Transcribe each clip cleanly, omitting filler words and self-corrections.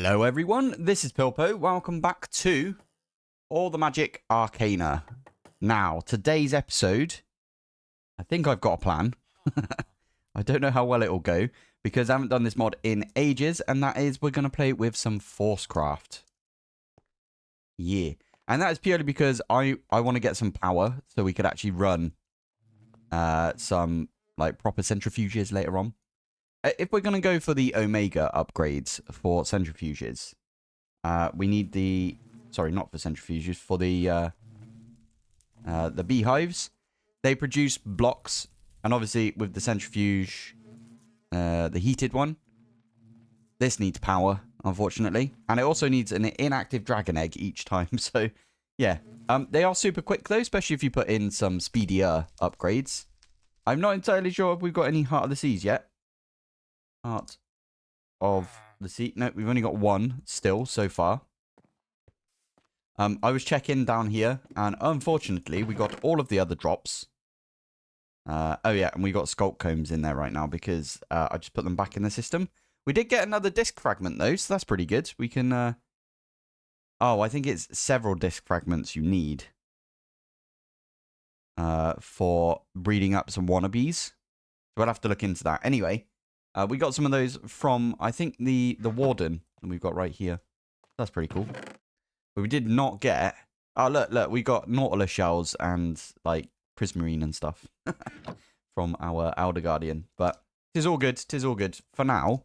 Hello everyone, this is Pilpoh. Welcome back to all the Magic Arcana. Now, today's episode, I think I've got a plan. I don't know how well it will go because I haven't done this mod in ages, and that is we're going to play with some ForceCraft. Yeah, and that is purely because I want to get some power so we could actually run some like proper centrifuges later on. If we're going to go for the Omega upgrades for centrifuges, we need the... Sorry, not for centrifuges, for the beehives. They produce blocks, and obviously with the centrifuge, the heated one, this needs power, unfortunately. And it also needs an inactive dragon egg each time, so yeah. They are super quick though, especially if you put in some speedier upgrades. I'm not entirely sure if we've got any Heart of the Seas yet. Heart of the Sea. No, we've only got one still so far. I was checking down here, and unfortunately, we got all of the other drops. Oh yeah, and we got sculk combs in there right now because I just put them back in the system. We did get another disc fragment though, so that's pretty good. We can... Oh, I think it's several disc fragments you need for breeding up some wannabes. So we'll have to look into that. Anyway, we got some of those from, I think, the warden that we've got right here. That's pretty cool. But we did not get... Oh, look, we got Nautilus shells and, like, prismarine and stuff from our Elder Guardian. But tis all good, tis all good. For now,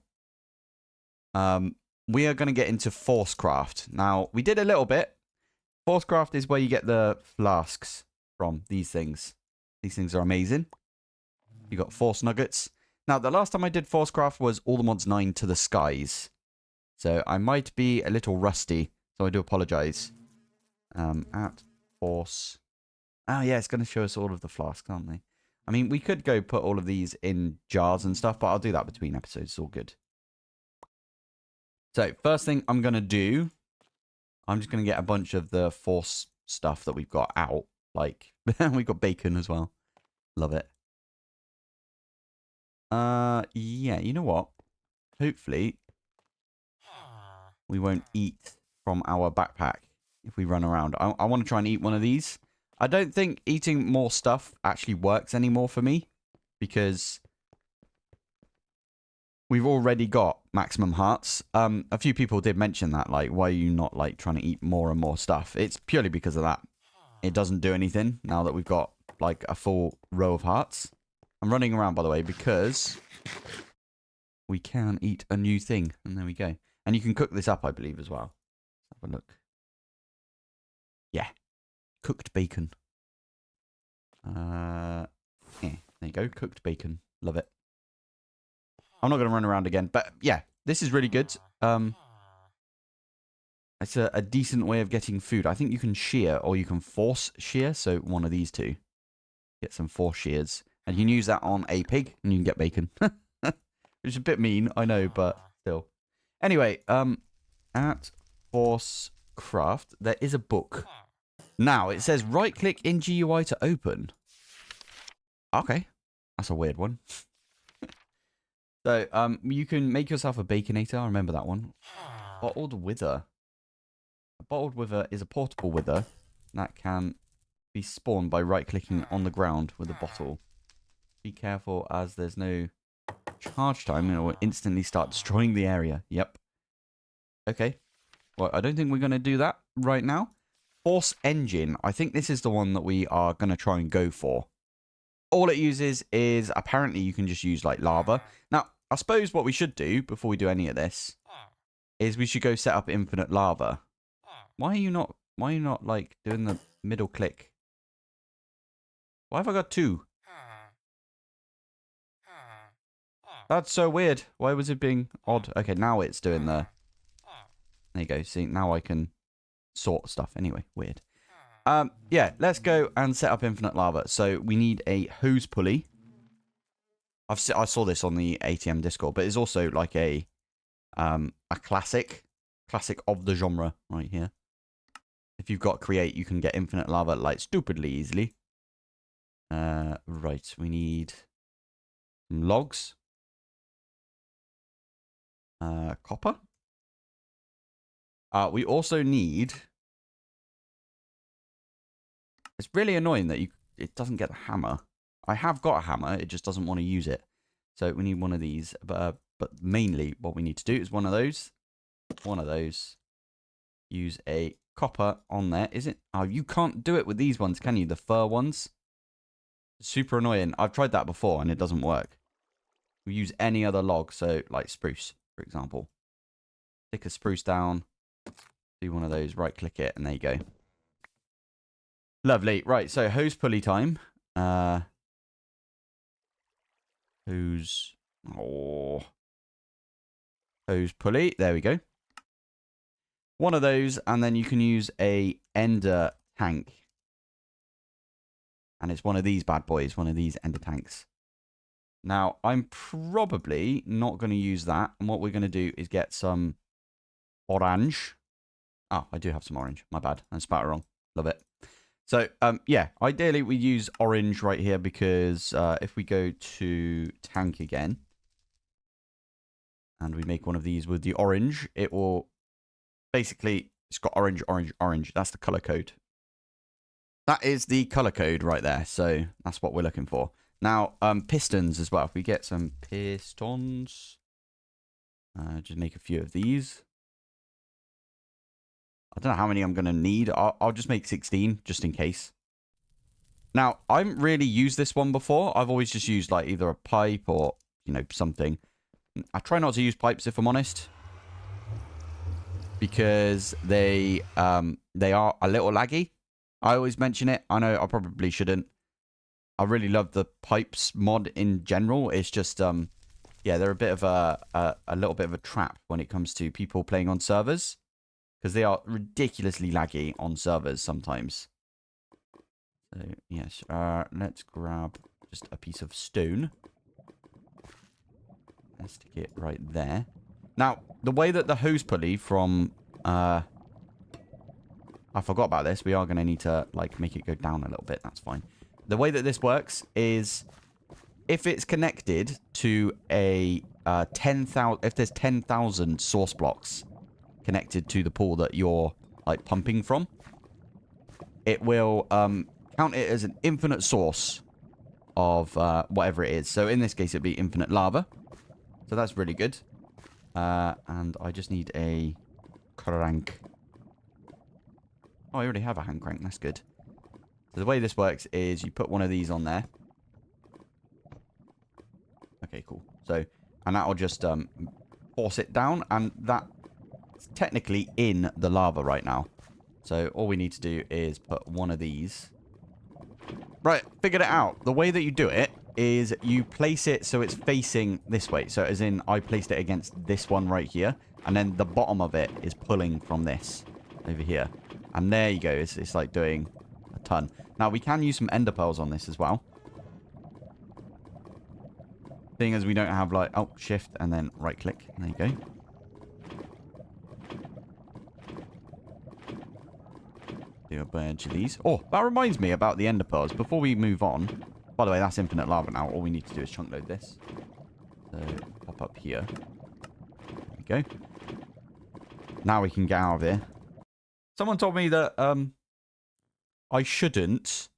we are going to get into ForceCraft. Now, we did a little bit. ForceCraft is where you get the flasks from, these things. These things are amazing. You got Force Nuggets. Now, the last time I did ForceCraft was all the mods 9 to the skies. So I might be a little rusty, so I do apologize. At Force... Oh, yeah, it's going to show us all of the flasks, aren't they? I mean, we could go put all of these in jars and stuff, but I'll do that between episodes. It's all good. So, first thing I'm going to do, I'm just going to get a bunch of the Force stuff that we've got out. Like, we've got bacon as well. Love it. Yeah, you know what? Hopefully, we won't eat from our backpack if we run around. I want to try and eat one of these. I don't think eating more stuff actually works anymore for me because we've already got maximum hearts. A few people did mention that, like, why are you not, like, trying to eat more and more stuff? It's purely because of that. It doesn't do anything now that we've got, like, a full row of hearts. I'm running around, by the way, because we can eat a new thing. And there we go. And you can cook this up, I believe, as well. Let's have a look. Yeah. Cooked bacon. Yeah, there you go. Cooked bacon. Love it. I'm not going to run around again. But, yeah, this is really good. It's a decent way of getting food. I think you can shear or you can force shear. So, one of these two. Get some force shears. And you can use that on a pig, and you can get bacon. Which is a bit mean, I know, but still. Anyway, at ForceCraft, there is a book. Now, it says right-click in GUI to open. Okay. That's a weird one. So, you can make yourself a baconator. I remember that one. Bottled wither. A bottled wither is a portable wither that can be spawned by right-clicking on the ground with a bottle. Be careful as there's no charge time and it will instantly start destroying the area. Yep. Okay. Well, I don't think we're going to do that right now. Force engine. I think this is the one that we are going to try and go for. All it uses is apparently you can just use like lava. Now, I suppose what we should do before we do any of this is we should go set up infinite lava. Why are you not like doing the middle click? Why have I got two? That's so weird. Why was it being odd? Okay, now it's doing the... There you go. See, now I can sort stuff. Anyway, weird. Yeah, let's go and set up infinite lava. So we need a hose pulley. I saw this on the ATM Discord, but it's also like a classic of the genre right here. If you've got create, you can get infinite lava like stupidly easily. Right, we need some logs. Copper. We also need... It's really annoying that it doesn't get the hammer. I have got a hammer, it just doesn't want to use it. So we need one of these. But mainly what we need to do is one of those. Use a copper on there. Is it? Oh, you can't do it with these ones, can you? The fur ones. Super annoying. I've tried that before and it doesn't work. We use any other log, so like spruce, for example. Stick a spruce down. Do one of those, right click it, and there you go. Lovely. Right, so hose pulley time. Hose pulley. There we go. One of those, and then you can use a ender tank. And it's one of these bad boys, one of these Endertanks. Now, I'm probably not going to use that. And what we're going to do is get some orange. Oh, I do have some orange. My bad. I spat it wrong. Love it. So, yeah, ideally we use orange right here because if we go to tank again and we make one of these with the orange, it will basically, it's got orange, orange, orange. That's the color code. That is the color code right there. So that's what we're looking for. Now, pistons as well. If we get some pistons, just make a few of these. I don't know how many I'm going to need. I'll just make 16 just in case. Now, I haven't really used this one before. I've always just used like either a pipe or, you know, something. I try not to use pipes if I'm honest. Because they are a little laggy. I always mention it. I know I probably shouldn't. I really love the pipes mod in general. It's just, yeah, they're a bit of a little bit of a trap when it comes to people playing on servers. Because they are ridiculously laggy on servers sometimes. So, yes, let's grab just a piece of stone. Let's stick it right there. Now, the way that the hose pulley from... I forgot about this. We are going to need to, like, make it go down a little bit. That's fine. The way that this works is... If it's connected to a 10,000... If there's 10,000 source blocks connected to the pool that you're, like, pumping from, it will count it as an infinite source of whatever it is. So, in this case, it'd be infinite lava. So, that's really good. And I just need a crank. Oh, I already have a hand crank. That's good. So the way this works is you put one of these on there. Okay, cool. So, and that will just force it down. And that's technically in the lava right now. So all we need to do is put one of these. Right, figured it out. The way that you do it is you place it so it's facing this way. So as in, I placed it against this one right here. And then the bottom of it is pulling from this over here. And there you go. It's like doing a ton. Now, we can use some ender pearls on this as well. Seeing as we don't have like... Oh, shift and then right click. There you go. Do a bunch of these. Oh, that reminds me about the ender pearls. Before we move on... By the way, that's infinite lava now. All we need to do is chunk load this. So, pop up here. There we go. Now we can get out of here. Someone told me that I shouldn't...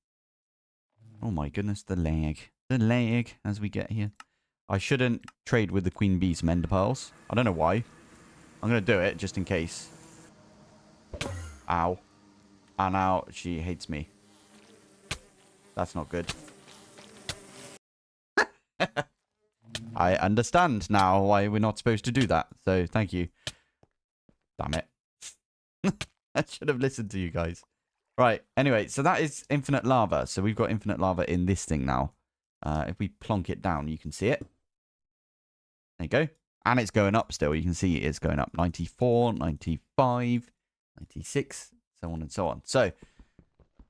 Oh my goodness, the lag. The lag as we get here. I shouldn't trade with the queen bee some ender pearls. I don't know why. I'm going to do it just in case. Ow. And now she hates me. That's not good. I understand now why we're not supposed to do that. So, thank you. Damn it. I should have listened to you guys. Right. Anyway, so that is infinite lava. So, we've got infinite lava in this thing now. If we plonk it down, you can see it. There you go. And it's going up still. You can see it's going up. 94, 95, 96, so on and so on. So,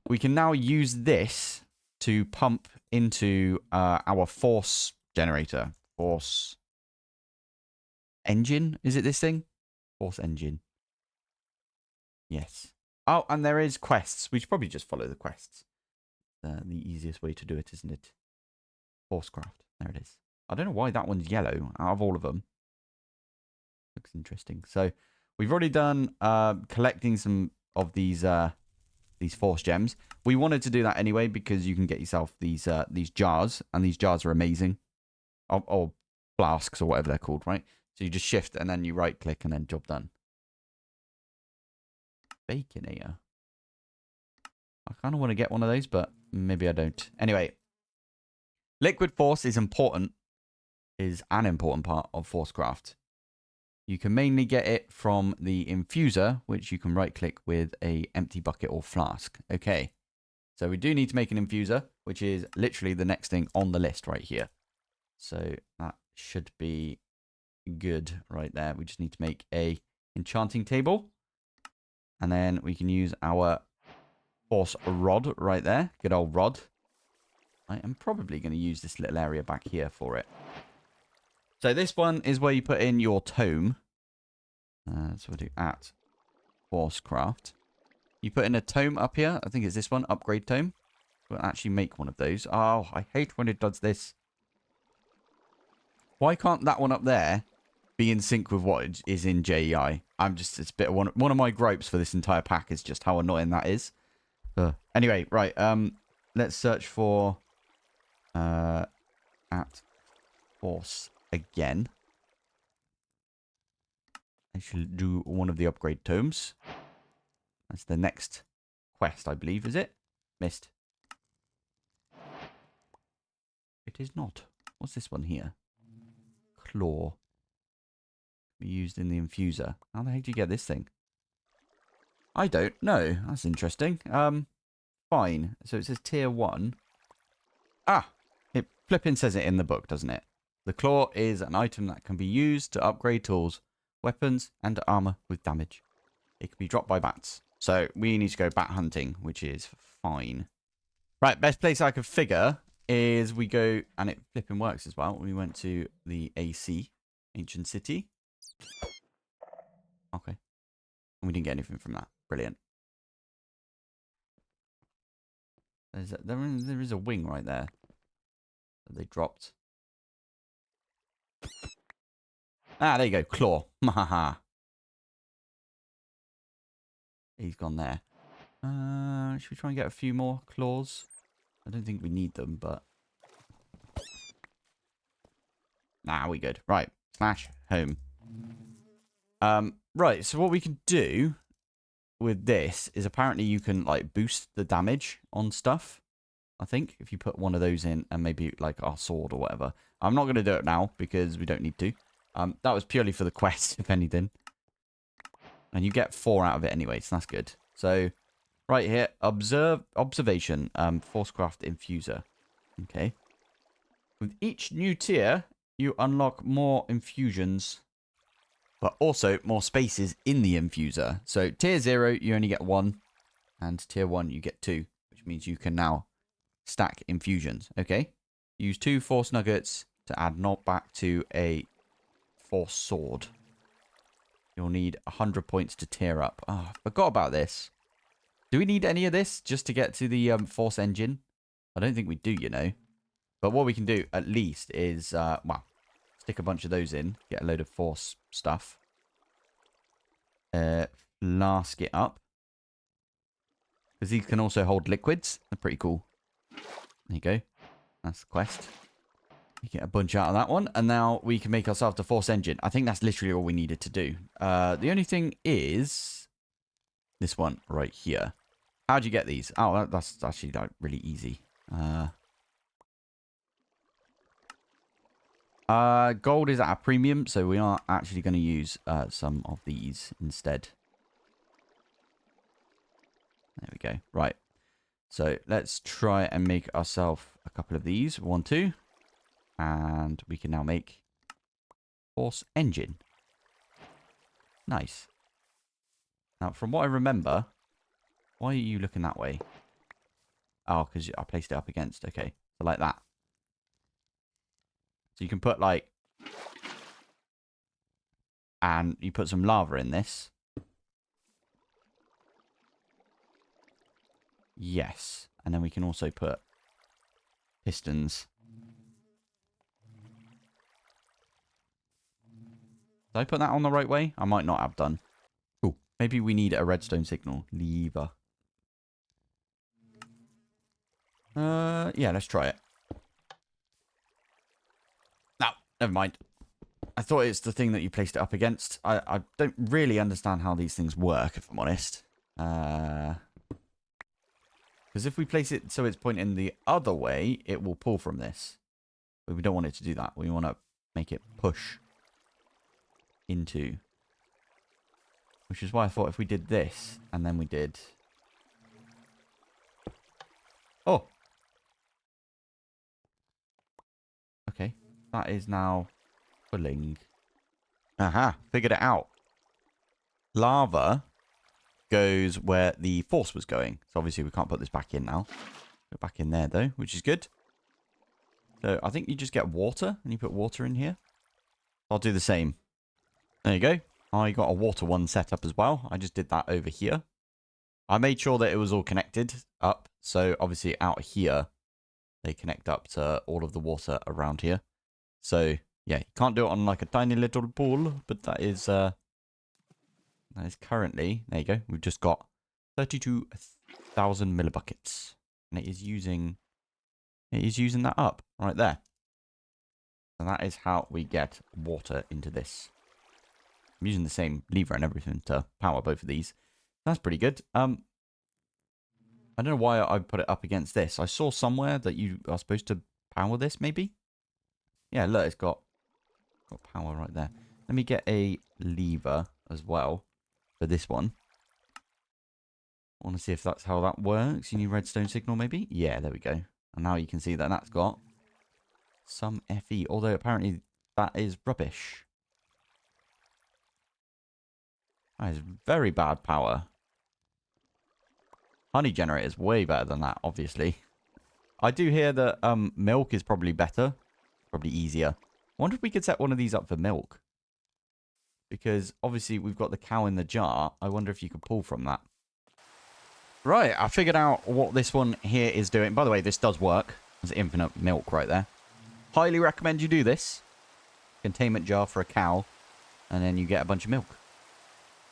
we can now use this to pump into our force generator. Force engine? Is it this thing? Force engine. Yes. Oh, and there is quests. We should probably just follow the quests. The easiest way to do it, isn't it? ForceCraft. There it is. I don't know why that one's yellow out of all of them. Looks interesting. So We've already done collecting some of these force gems. We wanted to do that anyway because you can get yourself these jars, and these jars are amazing. Or flasks or whatever they're called, right? So you just shift and then you right click and then job done. Baconator. I kind of want to get one of those, but maybe I don't. Anyway, liquid force is important, is an important part of ForceCraft. You can mainly get it from the infuser, which you can right click with a empty bucket or flask. Okay. So we do need to make an infuser, which is literally the next thing on the list right here. So that should be good right there. We just need to make a enchanting table. And then we can use our force rod right there. Good old rod. I am probably going to use this little area back here for it. So this one is where you put in your tome. So we'll do at ForceCraft. You put in a tome up here. I think it's this one, upgrade tome. We'll actually make one of those. Oh, I hate when it does this. Why can't that one up there be in sync with what is in JEI? It's a bit of one of my gripes for this entire pack is just how annoying that is. Anyway, right. Let's search for at force again. I should do one of the upgrade tomes. That's the next quest, I believe, is it? Missed. It is not. What's this one here? Claw. Be used in the infuser. How the heck do you get this thing? I don't know. That's interesting. Fine. So it says tier 1. Ah! It flipping says it in the book, doesn't it? The claw is an item that can be used to upgrade tools, weapons, and armor with damage. It can be dropped by bats. So we need to go bat hunting, which is fine. Right, best place I could figure is we go, and it flipping works as well. We went to the AC, Ancient City. Okay. And we didn't get anything from that. Brilliant. There is a wing right there that they dropped. Ah, there you go. Claw. Mahaha. He's gone there. Should we try and get a few more claws? I don't think we need them, but... Nah, we good. Right. Slash home. Right, so what we can do with this is apparently you can, like, boost the damage on stuff. I think, if you put one of those in and maybe, like, our sword or whatever. I'm not going to do it now because we don't need to. That was purely for the quest, if anything. And you get 4 out of it anyway, so that's good. So, right here, observation, ForceCraft infuser. Okay. With each new tier, you unlock more infusions, but also more spaces in the infuser. So, tier 0, you only get 1, and tier 1, you get 2, which means you can now stack infusions. Okay. Use 2 force nuggets to add knockback to a force sword. You'll need 100 points to tier up. Oh, I forgot about this. Do we need any of this just to get to the force engine? I don't think we do, you know. But what we can do at least is, well, stick a bunch of those in. Get a load of force stuff. Flask it up. Because these can also hold liquids. They're pretty cool. There you go. That's the quest. You get a bunch out of that one. And now we can make ourselves the force engine. I think that's literally all we needed to do. The only thing is this one right here. How'd you get these? Oh, that's actually like really easy. Gold is at a premium, so we are actually going to use some of these instead. There we go. Right. So let's try and make ourselves a couple of these. 1, 2. And we can now make force engine. Nice. Now, from what I remember, why are you looking that way? Oh, because I placed it up against. Okay. So like that. So you can put like... And you put some lava in this. Yes. And then we can also put pistons. Did I put that on the right way? I might not have done. Maybe we need a redstone signal. Lever. Yeah, let's try it. No, never mind. I thought it's the thing that you placed it up against. I don't really understand how these things work, if I'm honest. Because if we place it so it's pointing the other way, it will pull from this. But we don't want it to do that. We want to make it push into. Which is why I thought if we did this, and then we did... Oh! Okay. That is now pulling. Aha! Figured it out. Lava goes where the force was going. So obviously we can't put this back in now. Go back in there though, which is good. So I think you just get water, and you put water in here. I'll do the same. There you go. I got a water one set up as well. I just did that over here. I made sure that it was all connected up. So obviously out here, they connect up to all of the water around here. So yeah, you can't do it on like a tiny little pool, but that is currently, there you go. We've just got 32,000 millibuckets, and it is using that up right there. And that is how we get water into this. I'm using the same lever and everything to power both of these. That's pretty good. I don't know why I put it up against this. I saw somewhere that you are supposed to power this, maybe? Yeah, look, it's got power right there. Let me get a lever as well for this one. I want to see if that's how that works. You need redstone signal, maybe? Yeah, there we go. And now you can see that that's got some FE, although apparently that is rubbish. That is very bad power. Honey generator is way better than that, obviously. I do hear that milk is probably better. Probably easier. I wonder if we could set one of these up for milk. Because obviously we've got the cow in the jar. I wonder if you could pull from that. Right, I figured out what this one here is doing. By the way, this does work. There's infinite milk right there. Highly recommend you do this. Containment jar for a cow. And then you get a bunch of milk.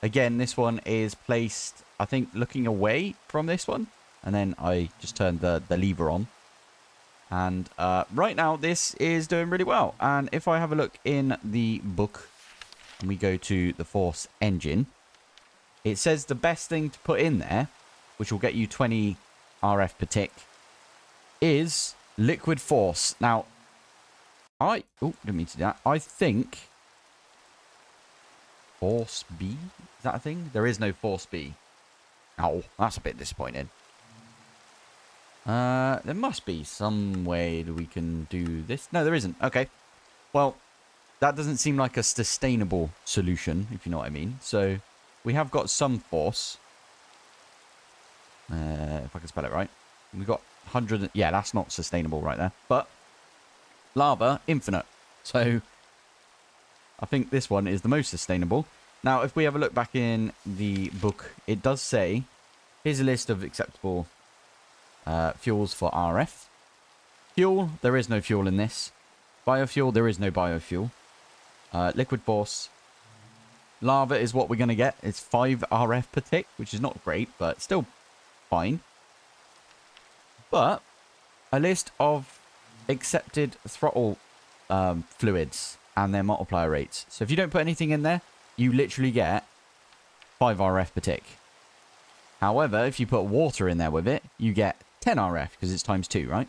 Again, this one is placed, I think, looking away from this one. And then I just turned the lever on. And right now, this is doing really well. And if I have a look in the book, and we go to the Force engine, it says the best thing to put in there, which will get you 20 RF per tick, is liquid force. Now, didn't mean to do that. I think Force B? Is that a thing? There is no Force B. Oh, that's a bit disappointing. There must be some way that we can do this. No, there isn't. Okay. Well, that doesn't seem like a sustainable solution, if you know what I mean. So, we have got some force. If I can spell it right. We've got 100... Yeah, that's not sustainable right there. But, lava, infinite. So, I think this one is the most sustainable. Now, if we have a look back in the book, it does say, here's a list of acceptable fuels for RF. Fuel, there is no fuel in this. Biofuel, there is no biofuel. Liquid force. Lava is what we're going to get. It's 5 RF per tick, which is not great, but still fine. But a list of accepted throttle fluids and their multiplier rates. So if you don't put anything in there, you literally get 5 RF per tick. However, if you put water in there with it, you get 10 RF because it's times 2, right?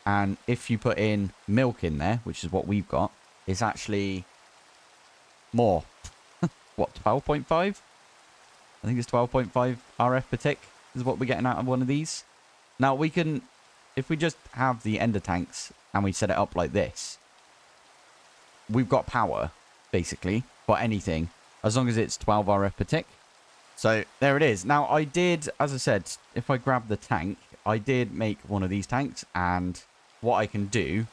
And if you put in milk in there, which is what we've got, it's actually more. What, 12.5? I think it's 12.5 RF per tick is what we're getting out of one of these. Now, we can, if we just have the Endertanks and we set it up like this, we've got power, basically, for anything, as long as it's 12 RF per tick. So, there it is. Now, I did, as I said, if I grab the tank, I did make one of these tanks, and what I can do,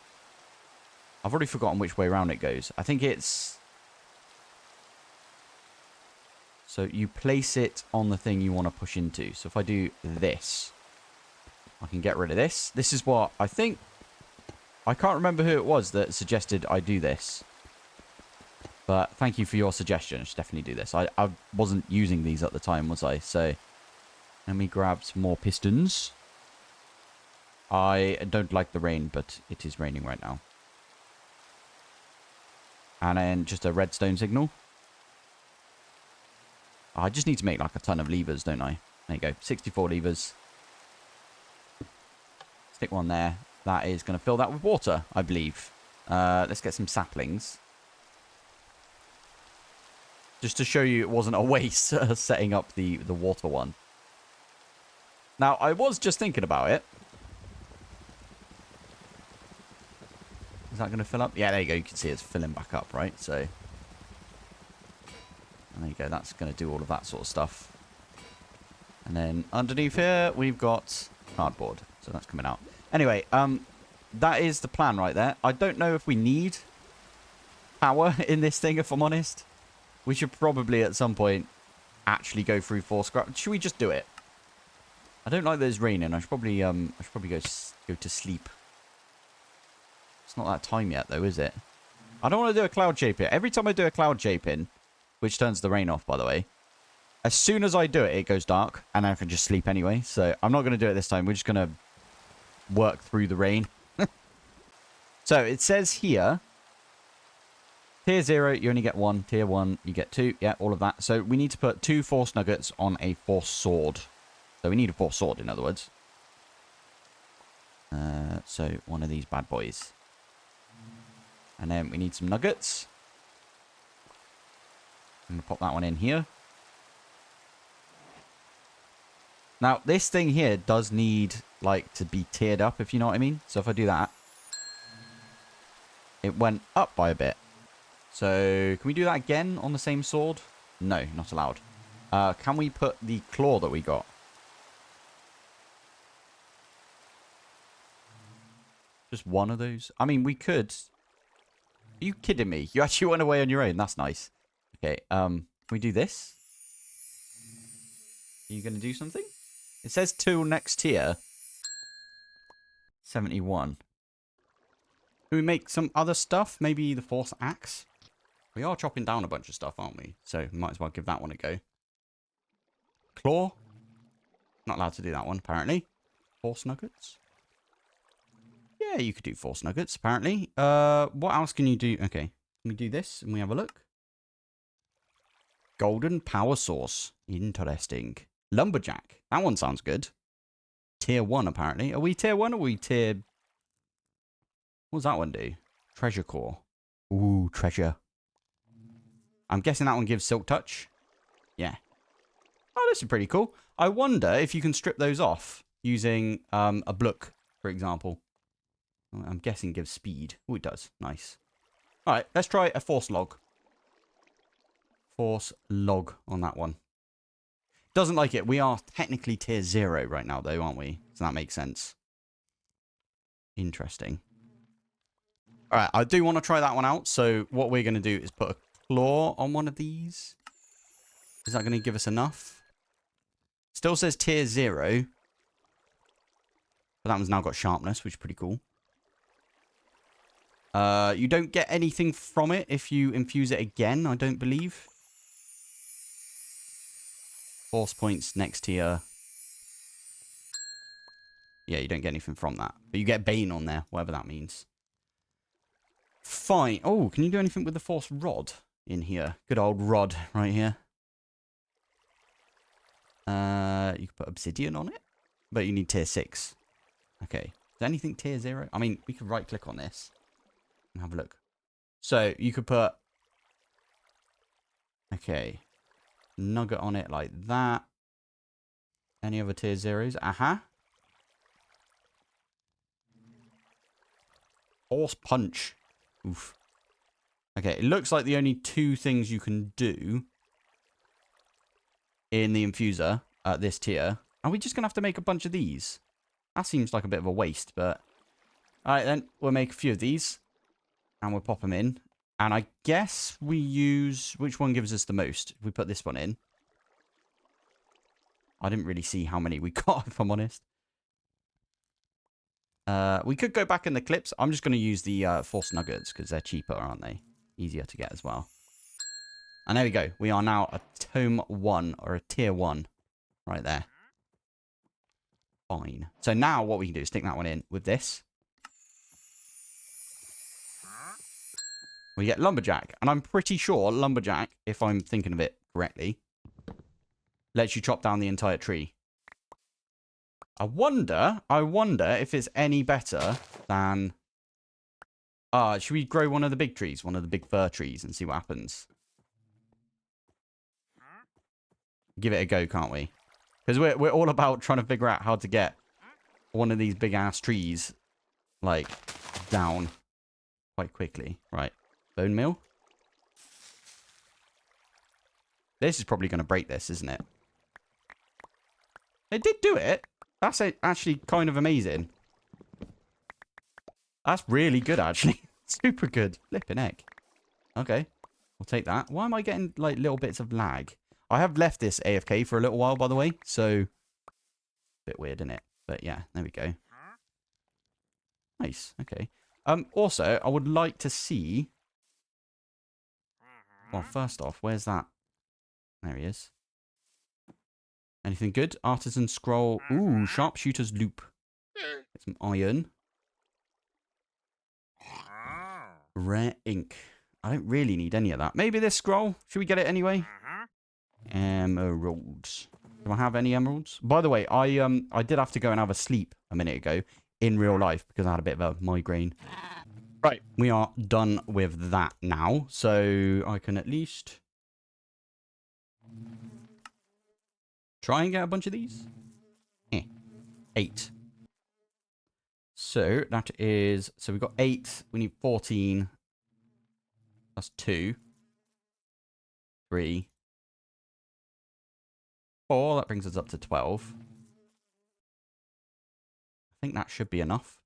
I've already forgotten which way around it goes. I think it's... So, you place it on the thing you want to push into. So, if I do this, I can get rid of this. This is what I think... I can't remember who it was that suggested I do this. But thank you for your suggestion. I should definitely do this. I wasn't using these at the time, was I? So let me grab some more pistons. I don't like the rain, but it is raining right now. And then just a redstone signal. I just need to make like a ton of levers, don't I? There you go. 64 levers. Stick one there. That is going to fill that with water, I believe. Let's get some saplings. Just to show you it wasn't a waste setting up the water one. Now, I was just thinking about it. Is that going to fill up? Yeah, there you go. You can see it's filling back up, right? So, there you go. That's going to do all of that sort of stuff. And then underneath here, we've got cardboard. So that's coming out. Anyway, that is the plan right there. I don't know if we need power in this thing, if I'm honest. We should probably, at some point, actually go through ForceCraft. Should we just do it? I don't like that it's raining. I should probably go to sleep. It's not that time yet, though, is it? I don't want to do a cloud shaping. Every time I do a cloud shaping, which turns the rain off, by the way, as soon as I do it, it goes dark, and I can just sleep anyway. So I'm not going to do it this time. We're just going to work through the rain. So it says here, tier 0, you only get 1. Tier 1, you get 2. Yeah, all of that. So we need to put 2 force nuggets on a force sword. So we need a force sword, in other words. So one of these bad boys. And then we need some nuggets. I'm going to pop that one in here. Now, this thing here does need, like, to be tiered up, if you know what I mean. So if I do that, it went up by a bit. So can we do that again on the same sword? No, not allowed. Can we put the claw that we got? Just one of those? I mean, we could. Are you kidding me? You actually went away on your own. That's nice. Okay, can we do this? Are you going to do something? It says till next tier. 71. Can we make some other stuff? Maybe the force axe? We are chopping down a bunch of stuff, aren't we? So we might as well give that one a go. Claw? Not allowed to do that one, apparently. Force nuggets? Yeah, you could do force nuggets, apparently. What else can you do? Okay. Can we do this and we have a look? Golden power source. Interesting. Lumberjack. That one sounds good. Tier 1, apparently. Are we tier 1 or are we tier... What does that one do? Treasure core. Ooh, treasure. I'm guessing that one gives silk touch. Yeah. Oh, this is pretty cool. I wonder if you can strip those off using a block, for example. I'm guessing gives speed. Oh, it does. Nice. All right, let's try a force log. Force log on that one. Doesn't like it. We are technically tier 0 right now, though, aren't we? So that makes sense. Interesting. All right, I do want to try that one out. So what we're going to do is put a claw on one of these. Is that going to give us enough? Still says tier 0. But that one's now got sharpness, which is pretty cool. You don't get anything from it if you infuse it again, I don't believe. Force points next tier. Yeah, you don't get anything from that. But you get Bane on there, whatever that means. Fine. Oh, can you do anything with the force rod in here? Good old rod right here. You can put obsidian on it. But you need tier 6. Okay. Is there anything tier 0? I mean, we could right click on this. And have a look. So, you could put... Okay. Nugget on it like that. Any other tier 0s? Aha. Force punch. Oof. Okay, it looks like the only 2 things you can do in the infuser at this tier. Are we just going to have to make a bunch of these? That seems like a bit of a waste, but... Alright then, we'll make a few of these. And we'll pop them in. And I guess we use... Which one gives us the most? If we put this one in. I didn't really see how many we got, if I'm honest. We could go back in the clips. I'm just going to use the force nuggets because they're cheaper, aren't they? Easier to get as well. And there we go. We are now a tome 1 or a tier 1 right there. Fine. So now what we can do is stick that one in with this. We get lumberjack. And I'm pretty sure lumberjack, if I'm thinking of it correctly, lets you chop down the entire tree. I wonder if it's any better than... should we grow one of the big trees? One of the big fir trees and see what happens? Give it a go, can't we? Because we're all about trying to figure out how to get one of these big-ass trees, like, down quite quickly. Right. Bone meal. This is probably going to break this, isn't it? It did do it. That's actually kind of amazing. That's really good, actually. Super good. Flipping heck. Okay. We'll take that. Why am I getting, like, little bits of lag? I have left this AFK for a little while, by the way. So, bit weird, isn't it? But yeah, there we go. Nice. Okay. Also, I would like to see... Well, first off, where's that? There he is. Anything good? Artisan scroll. Ooh, sharpshooter's loop. Get some iron. Rare ink. I don't really need any of that. Maybe this scroll. Should we get it anyway? Emeralds. Do I have any emeralds? By the way, I did have to go and have a sleep a minute ago in real life because I had a bit of a migraine. Right. We are done with that now. So I can at least try and get a bunch of these. 8. So that is... So we've got 8. We need 14. That's 2. 3. 4. That brings us up to 12. I think that should be enough.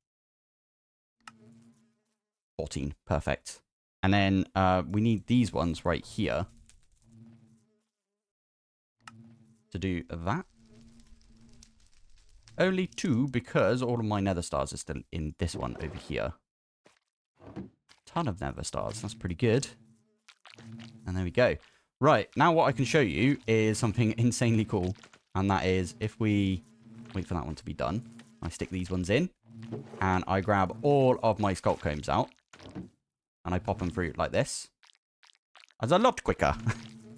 14. Perfect. And then we need these ones right here to do that. Only 2 because all of my nether stars are still in this one over here. Ton of nether stars. That's pretty good. And there we go. Right. Now what I can show you is something insanely cool. And that is if we wait for that one to be done. I stick these ones in. And I grab all of my sculpt combs out. And I pop them through like this. That's a lot quicker.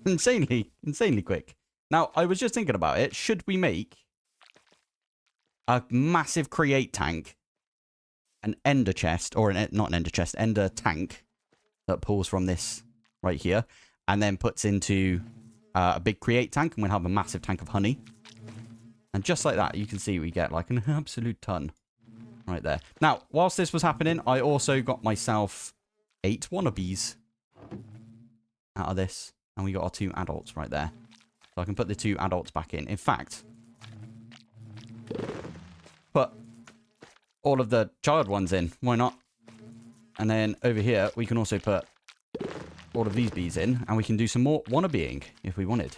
insanely quick. Now, I was just thinking about it. Should we make a massive create tank, an ender chest, or not an ender chest, ender tank that pulls from this right here, and then puts into a big create tank, and we'll have a massive tank of honey. And just like that, you can see we get like an absolute ton right there. Now, whilst this was happening, I also got myself 8 wannabes out of this, and we got our 2 adults right there. So I can put the 2 adults back in. In fact, put all of the child ones in. Why not? And then over here, we can also put all of these bees in, and we can do some more wannabeing if we wanted.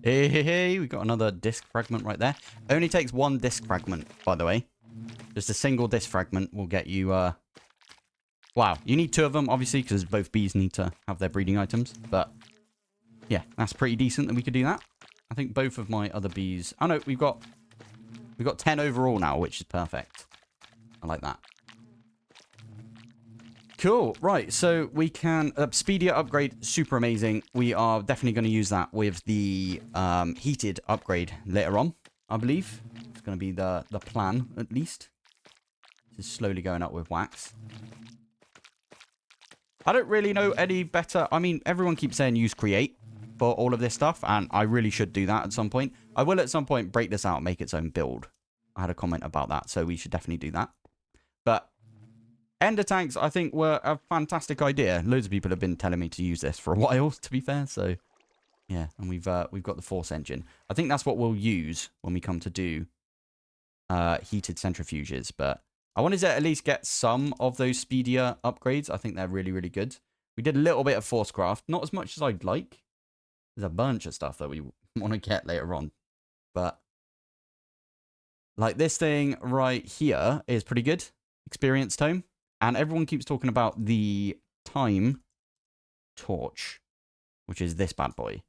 Hey, we got another disc fragment right there. Only takes 1 disc fragment, by the way. Just a single disc fragment will get you, wow, you need 2 of them, obviously, because both bees need to have their breeding items. But, yeah, that's pretty decent that we could do that. I think both of my other bees... Oh, no, we've got 10 overall now, which is perfect. I like that. Cool. Right, so we can... speedier upgrade, super amazing. We are definitely going to use that with the heated upgrade later on, I believe. It's going to be the plan, at least. This is slowly going up with wax. I don't really know any better... I mean, everyone keeps saying use create for all of this stuff, and I really should do that at some point. I will at some point break this out and make its own build. I had a comment about that, so we should definitely do that. But Endertanks, I think, were a fantastic idea. Loads of people have been telling me to use this for a while, to be fair. So, yeah, and we've got the Force engine. I think that's what we'll use when we come to do heated centrifuges. But I wanted to at least get some of those speedier upgrades. I think they're really, really good. We did a little bit of ForceCraft, not as much as I'd like. There's a bunch of stuff that we want to get later on. But like this thing right here is pretty good. Experience tome. And everyone keeps talking about the time torch, which is this bad boy,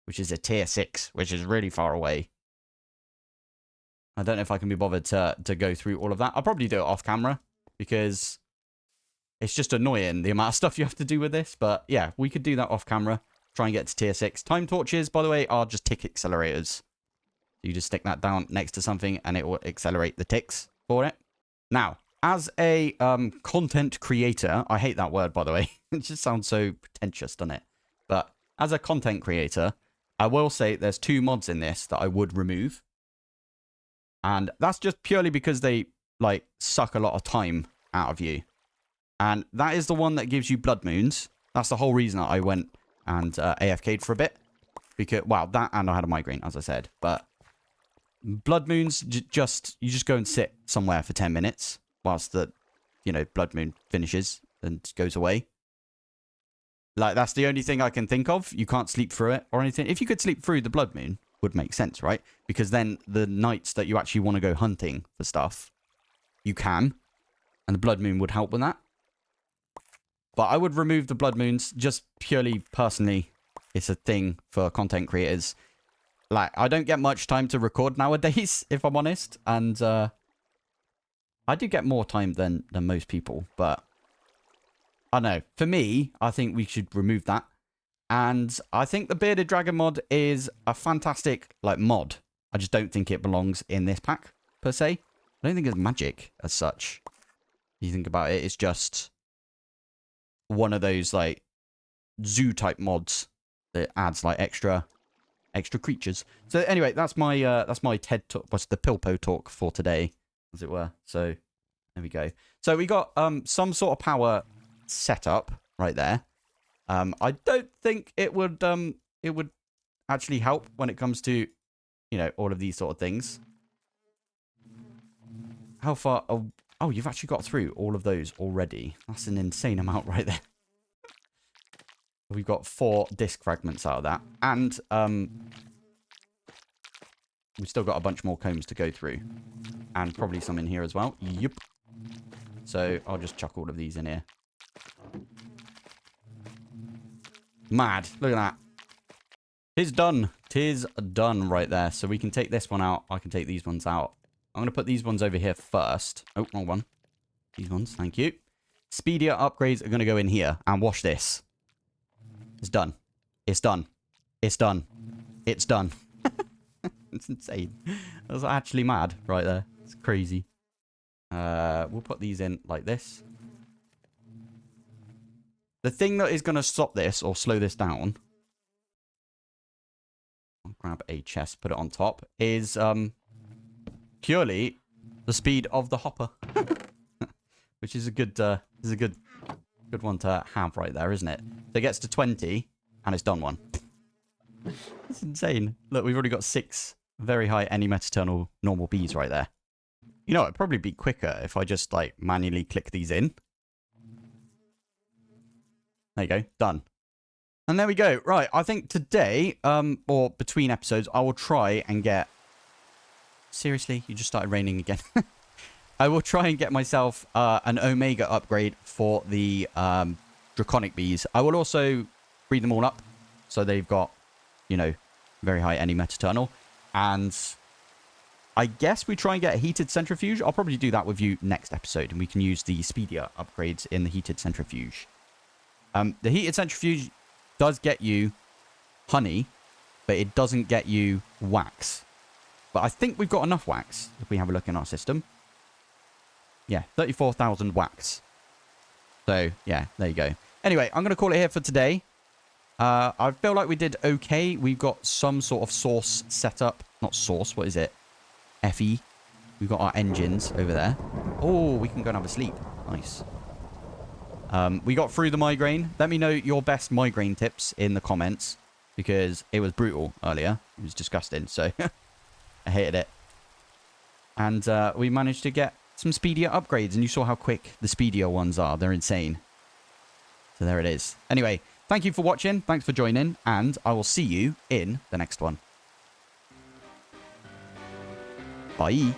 which is a tier 6, which is really far away. I don't know if I can be bothered to go through all of that. I'll probably do it off camera because it's just annoying the amount of stuff you have to do with this. But yeah, we could do that off camera. Try and get to tier 6. Time torches, by the way, are just tick accelerators. You just stick that down next to something and it will accelerate the ticks for it. Now, as a content creator, I hate that word, by the way. It just sounds so pretentious, doesn't it? But as a content creator, I will say there's 2 mods in this that I would remove. And that's just purely because they, like, suck a lot of time out of you. And that is the one that gives you blood moons. That's the whole reason that I went and AFK'd for a bit. Because, well, that and I had a migraine, as I said. But blood moons, you just go and sit somewhere for 10 minutes whilst the, you know, blood moon finishes and goes away. Like, that's the only thing I can think of. You can't sleep through it or anything. If you could sleep through the blood moon, would make sense, right? Because then the nights that you actually want to go hunting for stuff, you can. And the blood moon would help with that. But I would remove the blood moons just purely personally. It's a thing for content creators. Like, I don't get much time to record nowadays, if I'm honest. And I do get more time than most people. But I don't know. For me, I think we should remove that. And I think the Bearded Dragon mod is a fantastic, like, mod. I just don't think it belongs in this pack, per se. I don't think it's magic as such. You think about it, it's just one of those, like, zoo-type mods that adds, like, extra creatures. So, anyway, that's my TED talk, what's the Pilpoh talk for today, as it were. So, there we go. So, we got some sort of power set up right there. I don't think it would actually help when it comes to, you know, all of these sort of things. How far? Oh, you've actually got through all of those already. That's an insane amount right there. We've got 4 disc fragments out of that. And we've still got a bunch more combs to go through. And probably some in here as well. Yep. So I'll just chuck all of these in here. Mad. Look at that. Tis done. Tis done right there. So we can take this one out. I can take these ones out. I'm going to put these ones over here first. Oh, wrong one. These ones. Thank you. Speedier upgrades are going to go in here. And watch this. It's done. It's done. It's done. It's done. It's insane. That was actually mad right there. It's crazy. We'll put these in like this. The thing that is going to stop this or slow this down, I'll grab a chest, put it on top, is purely the speed of the hopper, which is a good one to have right there, isn't it? So it gets to 20 and it's done one. It's insane. Look, we've already got 6 very high any metaternal normal bees right there. You know, it'd probably be quicker if I just like manually click these in. There you go. Done. And there we go. Right. I think today, or between episodes, I will try and get... Seriously? You just started raining again. I will try and get myself an Omega upgrade for the Draconic bees. I will also breed them all up. So they've got, you know, very high any metaternal. And I guess we try and get a heated centrifuge. I'll probably do that with you next episode. And we can use the speedier upgrades in the heated centrifuge. The heated centrifuge does get you honey, but it doesn't get you wax. But I think we've got enough wax if we have a look in our system. Yeah, 34,000 wax. So, yeah, there you go. Anyway, I'm going to call it here for today. I feel like we did okay. We've got some sort of source set up. Not source, what is it? FE. We've got our engines over there. Oh, we can go and have a sleep. Nice. We got through the migraine. Let me know your best migraine tips in the comments, because it was brutal earlier. It was disgusting, so I hated it. And we managed to get some speedier upgrades, and you saw how quick the speedier ones are. They're insane. So there it is. Anyway, thank you for watching. Thanks for joining, and I will see you in the next one. Bye.